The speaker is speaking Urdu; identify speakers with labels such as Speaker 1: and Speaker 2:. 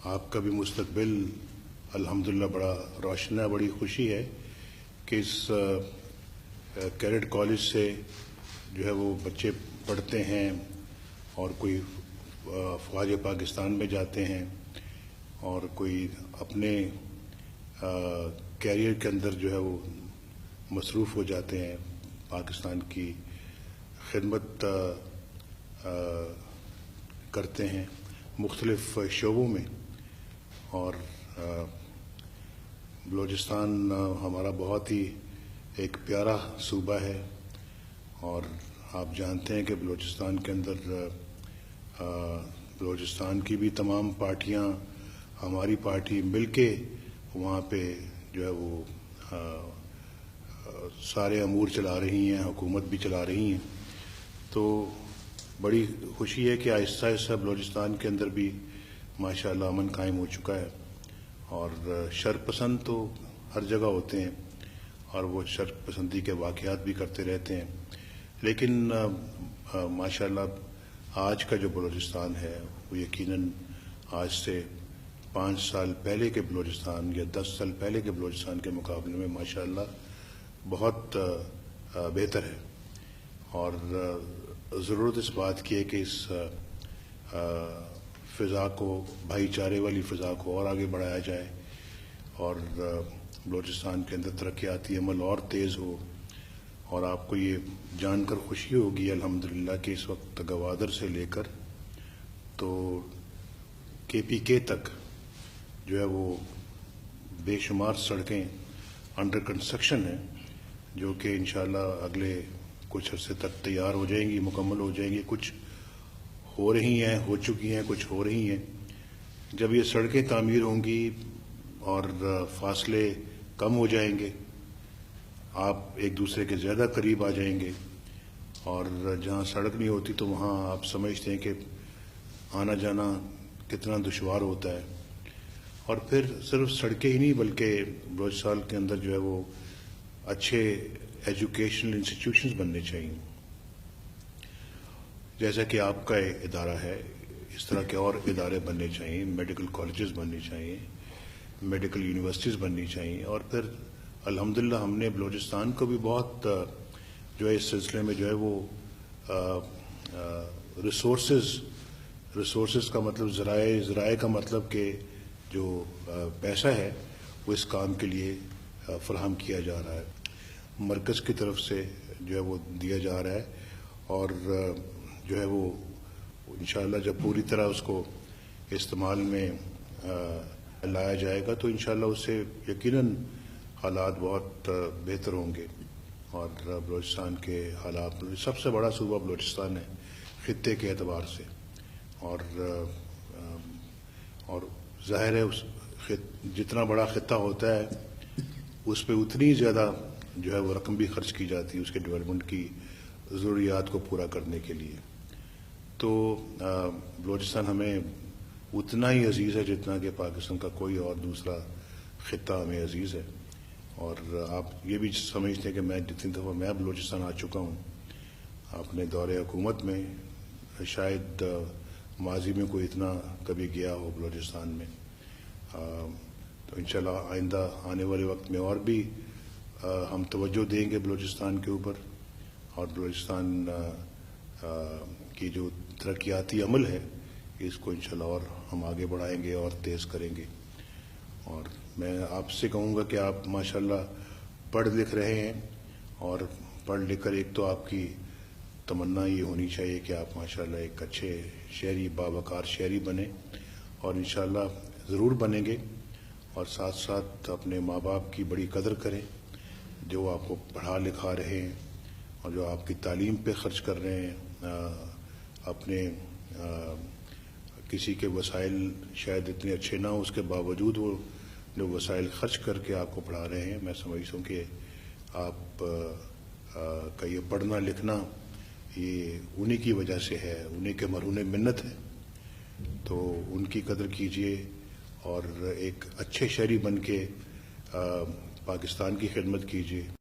Speaker 1: آپ کا بھی مستقبل الحمدللہ بڑا روشن ہے. بڑی خوشی ہے کہ اس کیڈٹ کالج سے جو ہے وہ بچے پڑھتے ہیں اور کوئی افواج پاکستان میں جاتے ہیں اور کوئی اپنے کیریئر کے اندر جو ہے وہ مصروف ہو جاتے ہیں, پاکستان کی خدمت کرتے ہیں مختلف شعبوں میں. اور بلوچستان ہمارا بہت ہی ایک پیارا صوبہ ہے, اور آپ جانتے ہیں کہ بلوچستان کے اندر بلوچستان کی بھی تمام پارٹیاں ہماری پارٹی مل کے وہاں پہ جو ہے وہ سارے امور چلا رہی ہیں, حکومت بھی چلا رہی ہیں. تو بڑی خوشی ہے کہ آہستہ آہستہ بلوچستان کے اندر بھی ماشاءاللہ امن قائم ہو چکا ہے. اور شرپسند تو ہر جگہ ہوتے ہیں اور وہ شرپسندی کے واقعات بھی کرتے رہتے ہیں, لیکن ماشاءاللہ آج کا جو بلوچستان ہے وہ یقیناً آج سے 5 سال پہلے کے بلوچستان یا 10 سال پہلے کے بلوچستان کے مقابلے میں ماشاءاللہ بہت بہتر ہے. اور ضرورت اس بات کی ہے کہ اس فضا کو, بھائی چارے والی فضا کو اور آگے بڑھایا جائے اور بلوچستان کے اندر ترقیاتی عمل اور تیز ہو. اور آپ کو یہ جان کر خوشی ہوگی الحمدللہ کہ اس وقت گوادر سے لے کر تو KPK تک جو ہے وہ بے شمار سڑکیں انڈر کنسٹرکشن ہیں, جو کہ انشاءاللہ اگلے کچھ عرصے تک تیار ہو جائیں گی, مکمل ہو جائیں گی. کچھ ہو رہی ہیں, ہو چکی ہیں, کچھ ہو رہی ہیں. جب یہ سڑکیں تعمیر ہوں گی اور فاصلے کم ہو جائیں گے, آپ ایک دوسرے کے زیادہ قریب آ جائیں گے. اور جہاں سڑک نہیں ہوتی تو وہاں آپ سمجھتے ہیں کہ آنا جانا کتنا دشوار ہوتا ہے. اور پھر صرف سڑکیں ہی نہیں بلکہ بلوچستان کے اندر جو ہے وہ اچھے ایجوکیشنل انسٹیٹیوشنز بننے چاہیے. جیسا کہ آپ کا ادارہ ہے اس طرح کے اور ادارے بننے چاہیے, میڈیکل کالجز بننے چاہیے, میڈیکل یونیورسٹیز بننی چاہیے. اور پھر الحمدللہ ہم نے بلوچستان کو بھی بہت جو ہے اس سلسلے میں جو ہے وہ ریسورسز کا مطلب ذرائع کا مطلب کہ جو پیسہ ہے وہ اس کام کے لیے فراہم کیا جا رہا ہے, مرکز کی طرف سے جو ہے وہ دیا جا رہا ہے. اور جو ہے وہ انشاءاللہ جب پوری طرح اس کو استعمال میں لایا جائے گا تو انشاءاللہ اس سے یقیناً حالات بہت بہتر ہوں گے. اور بلوچستان کے حالات, سب سے بڑا صوبہ بلوچستان ہے خطے کے اعتبار سے, اور ظاہر ہے جتنا بڑا خطہ ہوتا ہے اس پہ اتنی زیادہ جو ہے وہ رقم بھی خرچ کی جاتی ہے اس کے ڈیولپمنٹ کی ضروریات کو پورا کرنے کے لیے. تو بلوچستان ہمیں اتنا ہی عزیز ہے جتنا کہ پاکستان کا کوئی اور دوسرا خطہ ہمیں عزیز ہے. اور آپ یہ بھی سمجھتے ہیں کہ میں جتنی دفعہ میں بلوچستان آ چکا ہوں اپنے دور حکومت میں, شاید ماضی میں کوئی اتنا کبھی گیا ہو بلوچستان میں. تو انشاءاللہ آئندہ آنے والے وقت میں اور بھی ہم توجہ دیں گے بلوچستان کے اوپر, اور بلوچستان کی جو ترقیاتی عمل ہے اس کو انشاءاللہ اور ہم آگے بڑھائیں گے اور تیز کریں گے. اور میں آپ سے کہوں گا کہ آپ ماشاءاللہ پڑھ لکھ رہے ہیں, اور پڑھ لکھ کر ایک تو آپ کی تمنا یہ ہونی چاہیے کہ آپ ماشاءاللہ ایک اچھے شہری, باوقار شہری بنیں, اور انشاءاللہ ضرور بنیں گے. اور ساتھ ساتھ اپنے ماں باپ کی بڑی قدر کریں جو آپ کو پڑھا لکھا رہے ہیں اور جو آپ کی تعلیم پہ خرچ کر رہے ہیں. اپنے کسی کے وسائل شاید اتنے اچھے نہ ہوں, اس کے باوجود وہ جو وسائل خرچ کر کے آپ کو پڑھا رہے ہیں, میں سمجھتا ہوں کہ آپ کا یہ پڑھنا لکھنا یہ انہی کی وجہ سے ہے, انہی کے مرہون منت ہے. تو ان کی قدر کیجئے اور ایک اچھے شہری بن کے پاکستان کی خدمت کیجئے.